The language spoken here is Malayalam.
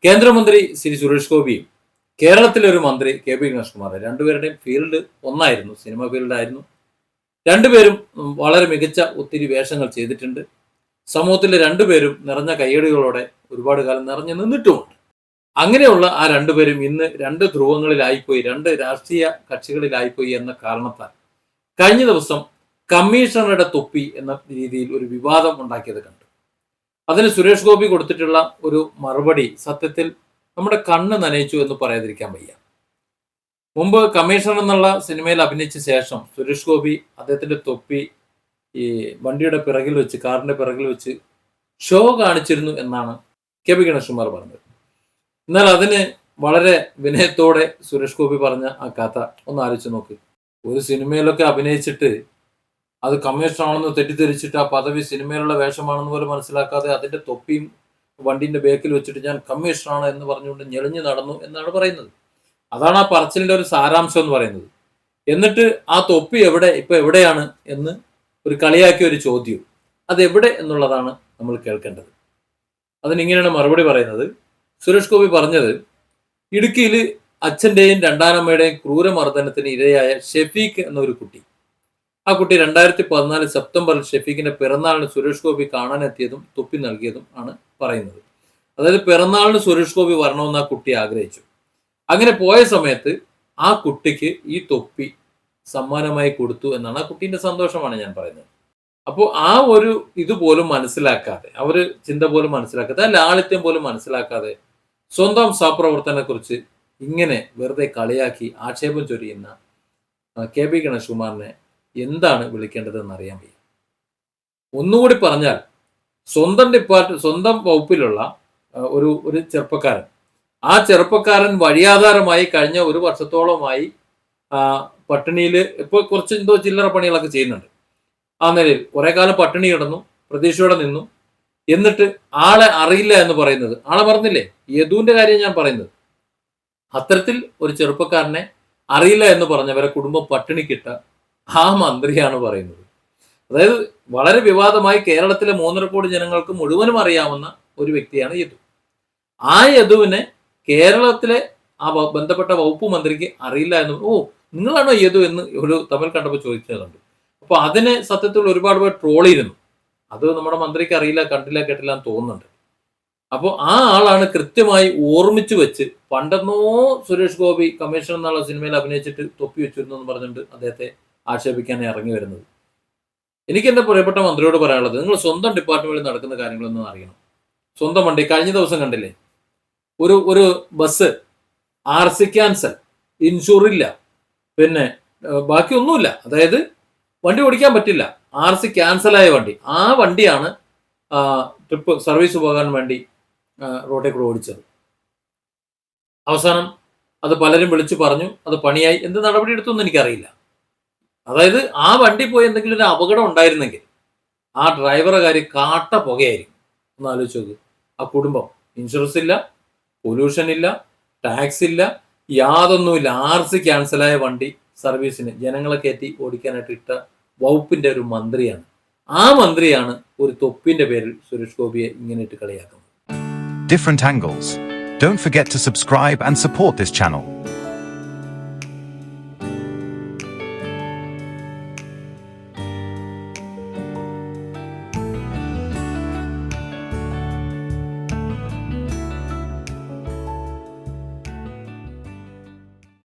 കേന്ദ്രമന്ത്രി ശ്രീ സുരേഷ് ഗോപിയും കേരളത്തിലെ ഒരു മന്ത്രി കെ പി ഗണേഷ്കുമാർ, രണ്ടുപേരുടെയും ഫീൽഡ് ഒന്നായിരുന്നു, സിനിമ ഫീൽഡായിരുന്നു. രണ്ടുപേരും വളരെ മികച്ച ഒത്തിരി വേഷങ്ങൾ ചെയ്തിട്ടുണ്ട്. സമൂഹത്തിലെ രണ്ടുപേരും നിറഞ്ഞ കയ്യടികളോടെ ഒരുപാട് കാലം നിറഞ്ഞു നിന്നിട്ടുമുണ്ട്. അങ്ങനെയുള്ള ആ രണ്ടുപേരും ഇന്ന് രണ്ട് ധ്രുവങ്ങളിലായിപ്പോയി, രണ്ട് രാഷ്ട്രീയ കക്ഷികളിലായിപ്പോയി എന്ന കാരണത്താൽ കഴിഞ്ഞ ദിവസം കമ്മീഷണറുടെ തൊപ്പി എന്ന രീതിയിൽ ഒരു വിവാദം ഉണ്ടാക്കിയത് കണ്ടു. അതിന് സുരേഷ് ഗോപി കൊടുത്തിട്ടുള്ള ഒരു മറുപടി സത്യത്തിൽ നമ്മുടെ കണ്ണ് നനയിച്ചു എന്ന് പറയാതിരിക്കാൻ വയ്യ. മുമ്പ് കമ്മീഷണർ എന്നുള്ള സിനിമയിൽ അഭിനയിച്ച ശേഷം സുരേഷ് ഗോപി അദ്ദേഹത്തിന്റെ തൊപ്പി ഈ വണ്ടിയുടെ പിറകിൽ വെച്ച്, കാറിന്റെ പിറകിൽ വെച്ച് ഷോ കാണിച്ചിരുന്നു എന്നാണ് കെ പി ഗണേഷ്കുമാർ പറഞ്ഞത്. എന്നാൽ അതിന് വളരെ വിനയത്തോടെ സുരേഷ് ഗോപി പറഞ്ഞ ആ കഥ ഒന്ന് ആലോചിച്ച് നോക്ക്. ഒരു സിനിമയിലൊക്കെ അഭിനയിച്ചിട്ട് അത് കമ്മീഷണറാണെന്ന് തെറ്റിദ്ധരിച്ചിട്ട് ആ പദവി സിനിമയിലുള്ള വേഷമാണെന്ന് പോലും മനസ്സിലാക്കാതെ അതിന്റെ തൊപ്പിയും വണ്ടിന്റെ ബേക്കിൽ വെച്ചിട്ട് ഞാൻ കമ്മീഷണറാണ് എന്ന് പറഞ്ഞുകൊണ്ട് ഞെളിഞ്ഞു നടന്നു എന്നാണ് പറയുന്നത്. അതാണ് ആ പറച്ചിലിന്റെ ഒരു സാരാംശം എന്ന് പറയുന്നത്. എന്നിട്ട് ആ തൊപ്പി ഇപ്പൊ എവിടെയാണ് എന്ന് ഒരു കളിയാക്കിയ ഒരു ചോദ്യം, അത് എവിടെ എന്നുള്ളതാണ് നമ്മൾ കേൾക്കേണ്ടത്. അതിനിങ്ങനെയാണ് മറുപടി പറയുന്നത്. സുരേഷ് ഗോപി പറഞ്ഞത്, ഇടുക്കിയിൽ അച്ഛന്റെയും രണ്ടാനമ്മയുടെയും ക്രൂരമർദ്ദനത്തിന് ഇരയായ ഷെഫീഖ് എന്നൊരു കുട്ടി, ആ കുട്ടി 2014 സെപ്റ്റംബറിൽ ഷെഫീഖിന്റെ പിറന്നാളിന് സുരേഷ് ഗോപി കാണാനെത്തിയതും തൊപ്പി നൽകിയതും ആണ് പറയുന്നത്. അതായത് പിറന്നാളിന് സുരേഷ് ഗോപി വരണമെന്ന് ആ കുട്ടി ആഗ്രഹിച്ചു. അങ്ങനെ പോയ സമയത്ത് ആ കുട്ടിക്ക് ഈ തൊപ്പി സമ്മാനമായി കൊടുത്തു എന്നാണ്. ആ കുട്ടീന്റെ സന്തോഷമാണ് ഞാൻ പറയുന്നത്. അപ്പോൾ ആ ഒരു ഇതുപോലും മനസ്സിലാക്കാതെ, ആ ഒരു ചിന്ത പോലും മനസ്സിലാക്കാതെ, ആ ലാളിത്യം പോലും മനസ്സിലാക്കാതെ സ്വന്തം സഹപ്രവർത്തനെ കുറിച്ച് ഇങ്ങനെ വെറുതെ കളിയാക്കി ആക്ഷേപം ചൊരിയുന്ന കെ പി ഗണേഷ്കുമാറിനെ എന്താണ് വിളിക്കേണ്ടതെന്ന് അറിയാൻ വയ്യ. ഒന്നുകൂടി പറഞ്ഞാൽ, സ്വന്തം വകുപ്പിലുള്ള ഒരു ചെറുപ്പക്കാരൻ, ആ ചെറുപ്പക്കാരൻ വഴിയാധാരമായി കഴിഞ്ഞ ഒരു വർഷത്തോളമായി പട്ടിണിയിൽ, ഇപ്പോൾ കുറച്ച് എന്തോ ചില്ലറ പണികളൊക്കെ ചെയ്യുന്നുണ്ട്. ആ നിലയിൽ കുറെ കാലം പട്ടിണി കിടന്നു, പ്രതീക്ഷയോടെ നിന്നു. എന്നിട്ട് ആളെ അറിയില്ല എന്ന് പറയുന്നത്, ആളെ പറഞ്ഞില്ലേ, യദുവിന്റെ കാര്യം ഞാൻ പറയുന്നത്. അത്തരത്തിൽ ഒരു ചെറുപ്പക്കാരനെ അറിയില്ല എന്ന് പറഞ്ഞവരെ കുടുംബം പട്ടിണിക്കിട്ട ആ മന്ത്രിയാണ് പറയുന്നത്. അതായത് വളരെ വിവാദമായി കേരളത്തിലെ 3.5 കോടി ജനങ്ങൾക്ക് മുഴുവനും അറിയാവുന്ന ഒരു വ്യക്തിയാണ് യദു. ആ യദുവിനെ കേരളത്തിലെ ആ ബന്ധപ്പെട്ട വകുപ്പ് മന്ത്രിക്ക് അറിയില്ല എന്ന്, ഓ നിങ്ങളാണോ യദു എന്ന് ഒരു തമിഴ് കണ്ടപ്പോൾ ചോദിച്ചതുണ്ട്. അപ്പൊ അതിനെ സത്യത്തിൽ ഒരുപാട് പേർ ട്രോളിയിരുന്നു. അത് നമ്മുടെ മന്ത്രിക്ക് അറിയില്ല, കണ്ടില്ല, കേട്ടില്ല എന്ന് തോന്നുന്നുണ്ട്. അപ്പോൾ ആ ആളാണ് കൃത്യമായി ഓർമ്മിച്ചു വെച്ച് പണ്ടെന്നോ സുരേഷ് ഗോപി കമ്മീഷൻ എന്നുള്ള സിനിമയിൽ അഭിനയിച്ചിട്ട് തൊപ്പി വെച്ചിരുന്നു എന്ന് പറഞ്ഞിട്ട് അദ്ദേഹത്തെ ആക്ഷേപിക്കാൻ ഇറങ്ങി വരുന്നത്. എനിക്ക് എൻ്റെ പ്രിയപ്പെട്ട മന്ത്രിയോട് പറയാനുള്ളത്, നിങ്ങൾ സ്വന്തം ഡിപ്പാർട്ട്മെന്റിൽ നടക്കുന്ന കാര്യങ്ങളൊന്നും അറിയണം. സ്വന്തം വണ്ടി കഴിഞ്ഞ ദിവസം കണ്ടില്ലേ, ഒരു ബസ് RC ക്യാൻസൽ, ഇൻഷുർ ഇല്ല, പിന്നെ ബാക്കിയൊന്നുമില്ല, അതായത് വണ്ടി ഓടിക്കാൻ പറ്റില്ല, RC ക്യാൻസലായ വണ്ടി. ആ വണ്ടിയാണ് ട്രിപ്പ് സർവീസ് പോകാൻ വേണ്ടി റോഡിൽ കൂടെ ഓടിച്ചത്. അവസാനം അത് പലരും വിളിച്ചു പറഞ്ഞു, അത് പണിയായി. എന്ത് നടപടി എടുത്തൊന്നും എനിക്കറിയില്ല. അതായത് ആ വണ്ടി പോയി എന്തെങ്കിലും ഒരു അപകടം ഉണ്ടായിരുന്നെങ്കിൽ ആ ഡ്രൈവറെ കാര്യം കാട്ട പുകയായിരിക്കും. ഒന്ന് ആലോചിച്ച് നോക്ക്. ആ കുടുംബം ഇൻഷുറൻസ് ഇല്ല, പൊല്യൂഷൻ ഇല്ല, ടാക്സ് ഇല്ല, യാതൊന്നുമില്ല. RC ക്യാൻസലായ വണ്ടി സർവീസിന് ജനങ്ങളെ കയറ്റി ഓടിക്കാനായിട്ട് ഇട്ട വകുപ്പിന്റെ ഒരു മന്ത്രിയാണ്. ആ മന്ത്രിയാണ് ഒരു തൊപ്പിന്റെ പേരിൽ സുരേഷ് ഗോപിയെ ഇങ്ങനെ ഇട്ട് കളിയാക്കുന്നത്. Different angles. Don't forget to subscribe and support this channel.